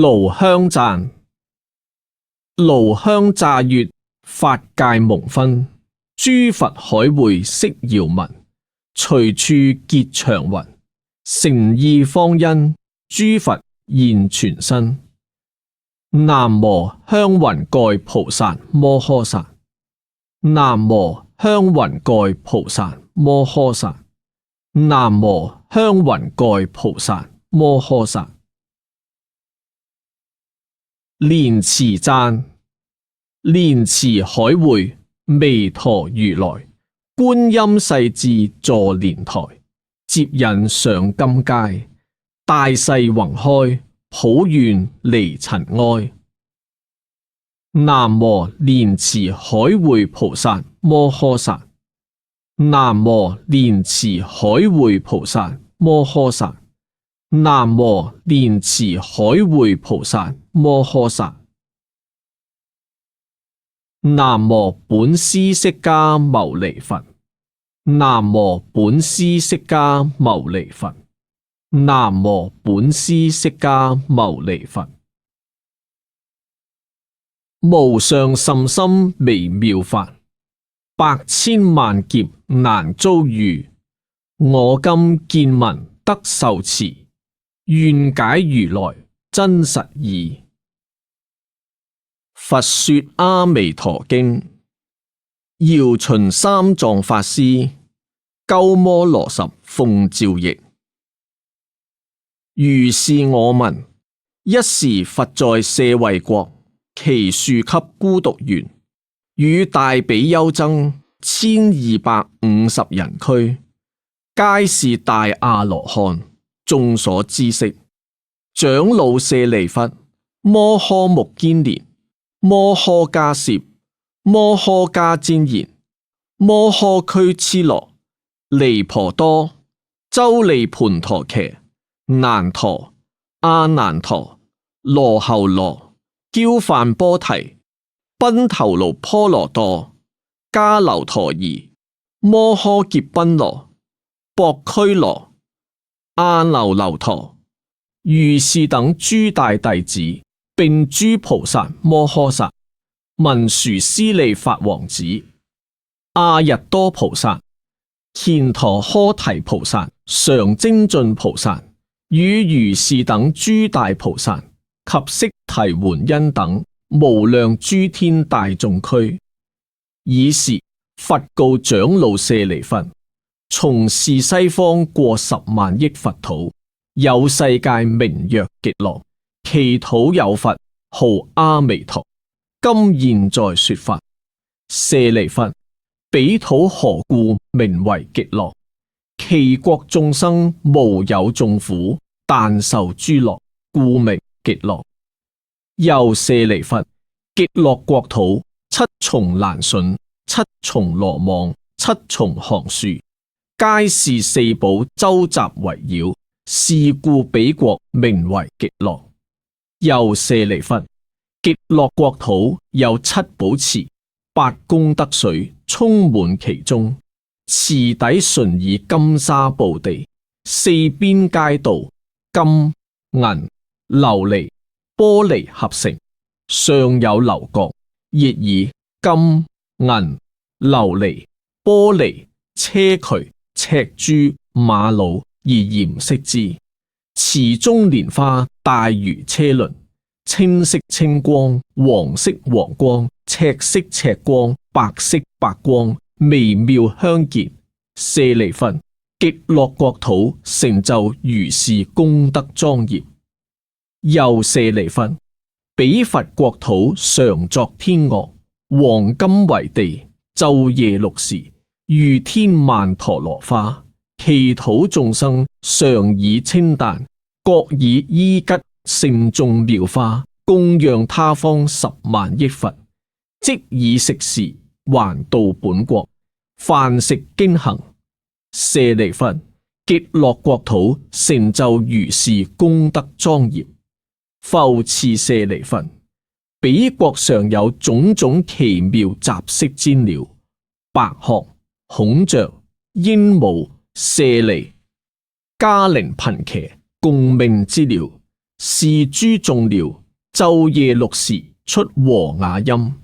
爐香讚。爐香乍悅，法界蒙薰。諸佛海會悉遙聞，隨處結祥雲。誠意方因，諸佛現全身。南無香雲蓋菩薩摩訶薩。南無香雲蓋菩薩摩訶薩。南無香雲蓋菩薩摩訶薩。蓮池讚。蓮池海會，彌陀如來，觀音勢至坐蓮台，接引上金階，大誓宏開，普願離塵埃。南無蓮池海會菩薩摩訶薩。南無蓮池海會菩薩摩訶薩。南無蓮池海會菩薩摩訶薩。南無本師釋迦牟尼佛。南無本師釋迦牟尼佛。南無本師釋迦牟尼佛。無上甚深微妙法，百千萬劫難遭遇。我今見聞得受持，願解如來真實義。佛說阿彌陀經，姚秦三藏法師鳩摩羅什奉詔譯。如是我聞，一時佛在舍衛國，祇樹給孤獨園，與大比丘僧1250人俱，皆是大阿羅漢，眾所知識。長老舍利弗、摩訶目犍連、摩訶迦葉、摩訶迦旃延、摩訶拘絺羅、離婆多、周利盤陀伽、難陀、阿難陀、羅睺羅、憍梵波提、賓頭盧頗羅墮、迦留陀夷、摩訶劫賓羅、博拘羅、阿耨留陀，如是等諸大弟子，並諸菩薩摩訶薩、文殊師利法王子、阿逸多菩薩、乾陀訶提菩薩、常精進菩薩，與如是等諸大菩薩及釋提桓因等無量諸天大眾俱。爾時佛告長老舍利弗：從是西方過10萬億佛土，有世界名曰極樂，其土有佛，號阿彌陀。今現在說法。舍利弗，彼土何故名為極樂？其國眾生無有眾苦，但受諸樂，故名極樂。又舍利弗，極樂國土7重欄楯，7重羅網，7重行樹，皆是四寶周集圍繞，是故彼國名為極樂。又舍利弗，極樂國土有7寶池，8功德水充滿其中，池底純以金沙布地，四邊皆鍍，金、銀、琉璃、玻璃合成，上有樓閣，亦以金、銀、琉璃、玻璃、硨磲、赤珠、瑪瑙而嚴飾之。池中蓮花大如車輪，青色青光，黃色黃光，赤色赤光，白色白光，微妙香潔。舍利弗，極樂國土成就如是功德莊嚴。又舍利弗，彼佛國土常作天樂，黃金為地，晝夜6時，如天曼陀羅花。其土眾生常以清旦，各以衣吉盛眾妙花，供養他方10萬億佛，即以食時還到本國，飯食經行。舍利弗，極樂國土成就如是功德莊嚴。復次舍利弗，彼國常有種種奇妙雜色鷦鳥，白鶴、孔雀、鸚鵡、舍利、迦陵頻伽，共命之鳥，是諸眾鳥，晝夜6時出和雅音，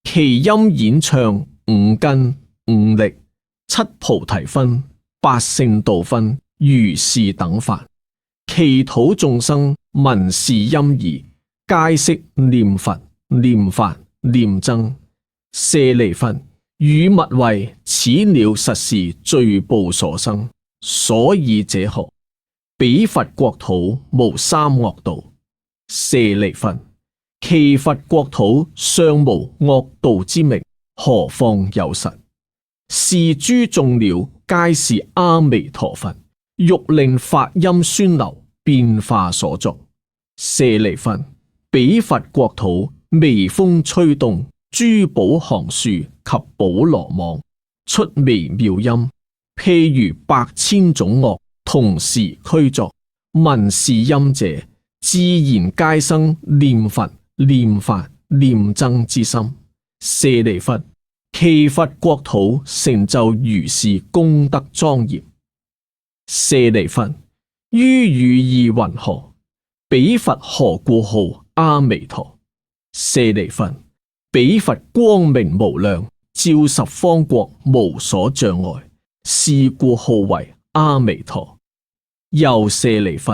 其音演唱五根、五力、七菩提分、八聖道分，如是等法。其土眾生聞是音已，皆悉念佛、念法、念僧。舍利弗，汝勿謂此鳥實是罪報所生，所以者何？彼佛國土無三惡道。舍利弗，其佛國土尚無惡道之名，何況有實？是諸眾鳥皆是阿彌陀佛欲令法音宣流變化所作。舍利弗，彼佛國土微風吹動，諸寶行樹及寶羅網，出微妙音，譬如100,000種樂同時俱作。聞是音者，自然皆生念佛、念法、念僧之心。舍利弗，其佛國土成就如是功德莊嚴。舍利弗，於汝意云何？彼佛何故號阿彌陀？舍利弗，彼佛光明無量，照十方國無所障礙，是故號為阿彌陀。又舍利弗，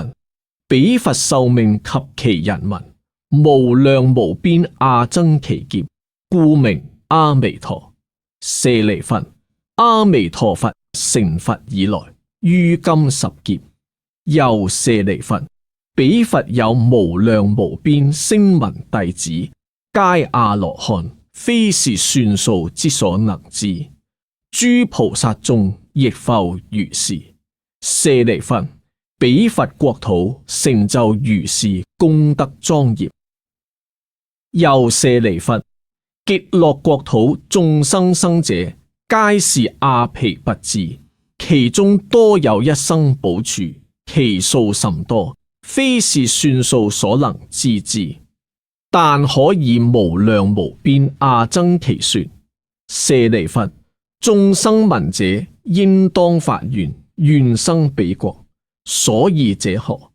彼佛壽命及其人民，無量無邊阿僧祇劫，故名阿彌陀。舍利弗，阿彌陀佛成佛以來，於今十劫。又舍利弗，彼佛有無量無邊聲聞弟子，皆阿羅漢，非是算數之所能知。諸菩薩眾亦復如是。舍利弗，彼佛國土成就如是功德莊嚴。又舍利弗，極樂國土眾生生者，皆是阿鞞跋致，其中多有一生補處，其數甚多，非是算數所能知之。但可以無量無邊阿僧祇說。舍利弗，眾生聞者，應當發願，願生彼國。所以者何？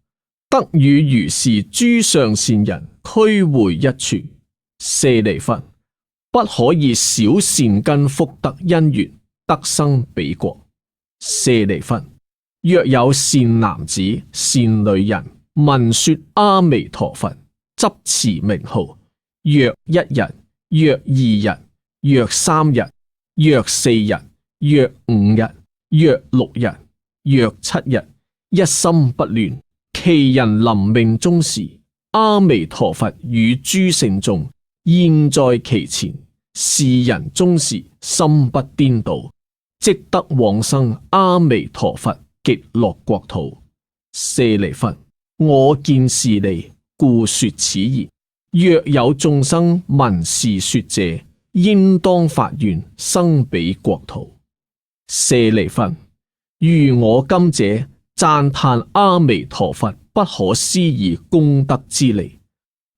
得與如是諸上善人俱會一處。舍利弗，不可以少善根福德因緣得生彼國。舍利弗，若有善男子、善女人聞說阿彌陀佛，執持名號，若一人，若二人，若三人，若四人，若五人，若六人，若七人，一心不亂，其人臨命終時，阿彌陀佛與諸聖眾現在其前，是人終時心不顛倒，即得往生阿彌陀佛極樂國土。舍利弗，我見是利，故說此言。若有眾生聞是說者，應當發願生彼國土。舍利弗，如我今者讚歎阿彌陀佛不可思議功德之利。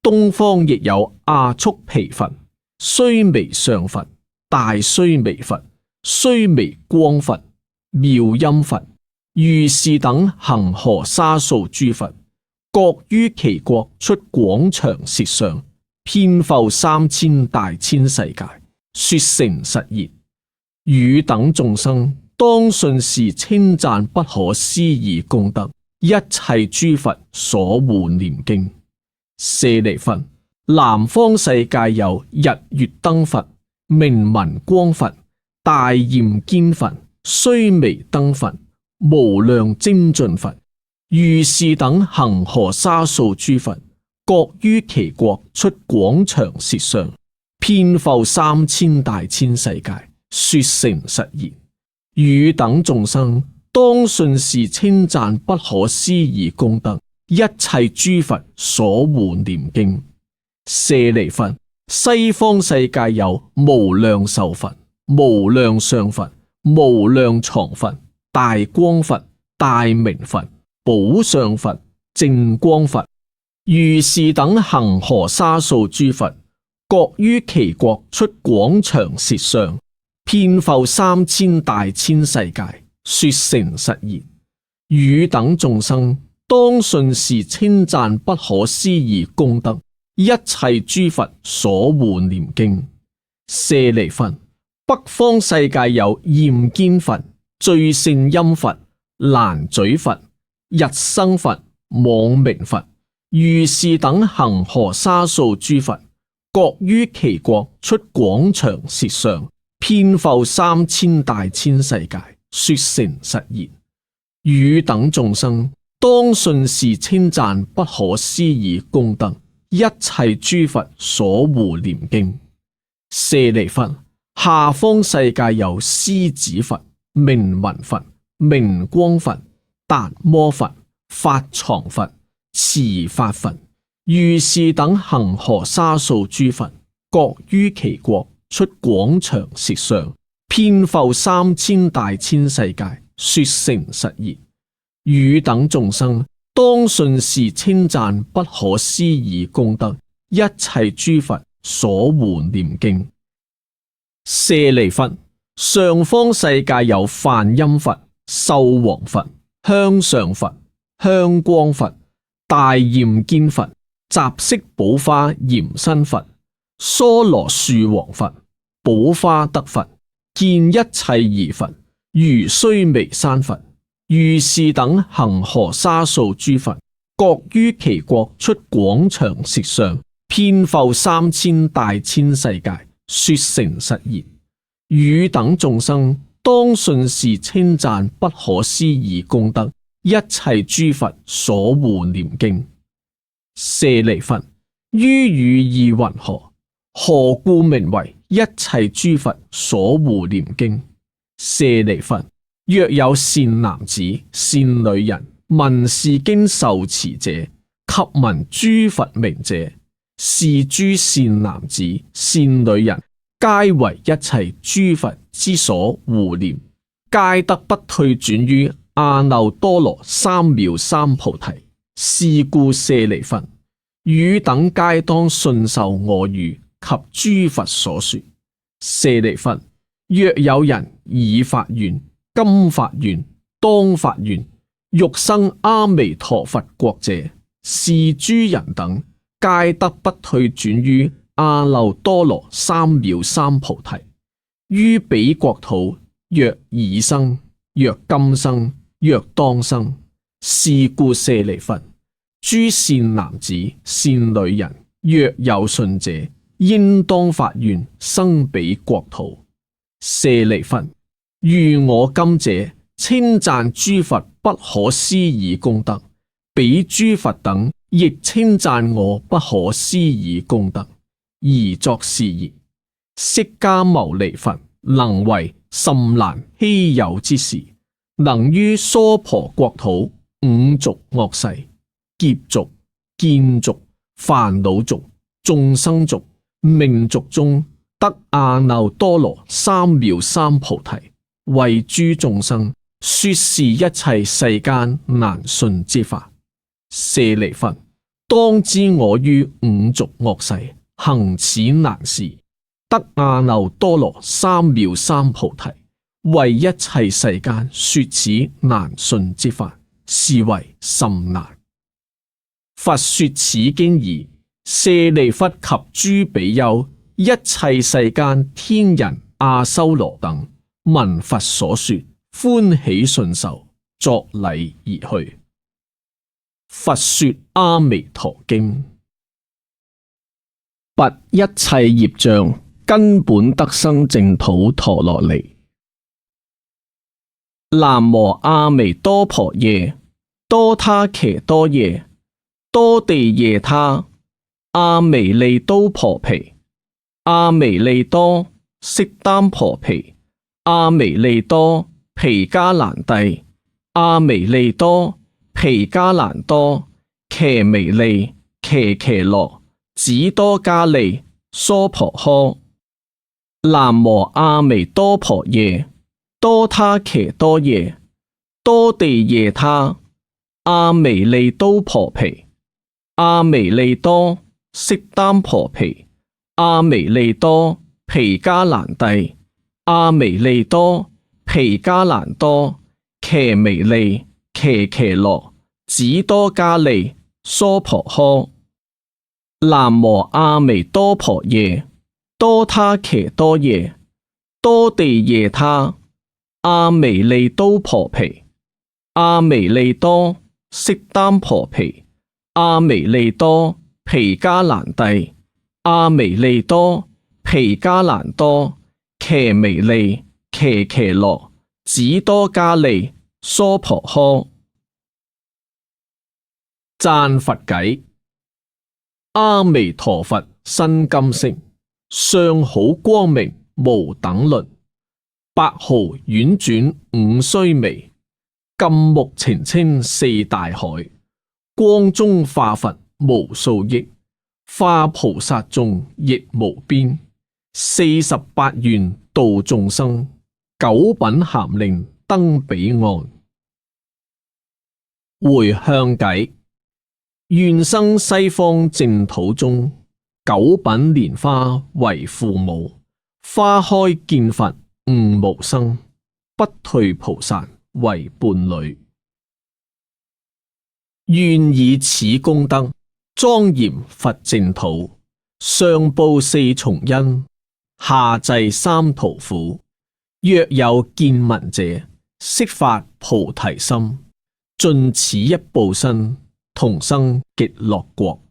東方亦有阿閦鞞佛、須彌相佛、大須彌佛、須彌光佛、妙音佛，如是等恒河沙數諸佛，各於其國出廣長舌相，遍覆3000大千世界，說誠實言。汝等眾生當信是稱讚不可思議功德，一切諸佛所護念經。舍利弗，南方世界有日月燈佛、明文光佛、大焰肩佛、須彌燈佛、無量精進佛，如是等恒河沙數諸佛，各於其國出廣長舌相，遍覆3000大千世界，說誠實言。汝等眾生當信是稱讚不可思議功德，一切諸佛所護念經。舍利弗，西方世界有無量壽佛、無量相佛、無量藏佛、大光佛、大明佛、寶相佛、淨光佛，如是等恒河沙數諸佛，各於其國出廣長舌相，遍覆3000大千世界，說誠實言。汝等眾生當信是稱讚不可思議功德，一切諸佛所護念經。舍利弗，北方世界有焰肩佛、最勝音佛、難嘴佛、日生佛、網明佛、如是等恒河沙數諸佛，各於其國出廣長舌相，遍覆3000大千世界，說誠實言。汝等眾生當信是稱讚不可思議功德，一切諸佛所護念經。舍利弗，下方世界有獅子佛、明雲佛、明光佛、達摩佛、法藏佛、持法佛、如是等恒河沙數諸佛，各於其國出廣長舌相，遍覆3000大千世界，說誠實言。汝等眾生當信是稱讚不可思議功德，一切諸佛所護念經。舍利弗，上方世界有梵音佛、獸王佛、香上佛、香光佛、大焰肩佛、雜色寶花嚴身佛、娑羅樹王佛、寶花德佛、見一切義佛、如須彌山佛、如是等恒河沙數諸佛，各於其國出廣長舌相，遍覆3000大千世界，說誠實言。汝等眾生當信是稱讚不可思議功德，一切諸佛所護念經。舍利弗，於汝意云何？何故名為一切諸佛所護念經？舍利弗，若有善男子、善女人聞是經受持者，及聞諸佛名者，是諸善男子、善女人，皆為一切諸佛之所護念，皆得不退轉於阿耨多羅三藐三菩提。是故舍利弗，汝等皆當信受我語及諸佛所說。舍利弗，若有人已發願、今發願、當發願，欲生阿彌陀佛國者，是諸人等皆得不退轉於阿耨多羅三藐三菩提。於彼國土，若已生，若今生，若當生。是故舍利弗，諸善男子、善女人，若有信者，應當發願生彼國土。舍利弗，如我今者稱讚諸佛不可思議功德，彼諸佛等亦稱讚我不可思議功德，而作是言：釋迦牟尼佛能為甚難稀有之事，能於娑婆國土五濁惡世、劫濁、見濁、煩惱濁、眾生濁、命濁中得阿耨多羅三藐三菩提，為諸眾生說是一切世間難信之法。舍利弗，當知我於五濁惡世行此難事，得阿耨多羅三藐三菩提，為一切世間說此難信之法，是為甚難。佛說此經已，舍利弗及諸比丘，一切世間天人阿修羅等，聞佛所說，歡喜順受，作禮而去。佛說阿彌陀經，拔一切業障，根本得生淨土陀羅尼。南無阿彌多婆夜，多他伽多夜，多地夜他，阿彌利都婆毗，阿彌利多悉耽婆毗，阿彌利多毗迦蘭帝，阿彌利多毗迦蘭多，伽彌利伽伽羅，只多迦利，娑婆訶。南無阿彌多婆夜，多他伽多夜，多地夜他，阿彌利都婆毗，阿彌利多悉耽婆毗，阿彌利多毗迦蘭帝，阿彌利多毗迦蘭多，伽彌利伽伽羅，只多加利、娑婆訶。南無阿彌多婆夜，多他伽多夜，多地夜他，阿彌利都婆毗，阿彌利多悉耽婆毗，阿彌利多毗迦蘭帝，阿彌利多毗迦蘭多，騎彌利騎騎羅，只多加利，娑婆訶。讚佛偈。阿彌陀佛身金色，相好光明無等倫，白毫婉轉五須彌，金目澄清四大海，光中化佛無數億，化菩薩眾亦無邊，48願度眾生，九品咸令登彼岸。回向偈。願生西方淨土中，九品蓮花為父母，花開見佛悟無生，不退菩薩為伴侶。願以此功德莊嚴佛淨土，上報四重恩，下濟三途苦。若有見聞者，悉發菩提心，盡此一報身，同生極樂國。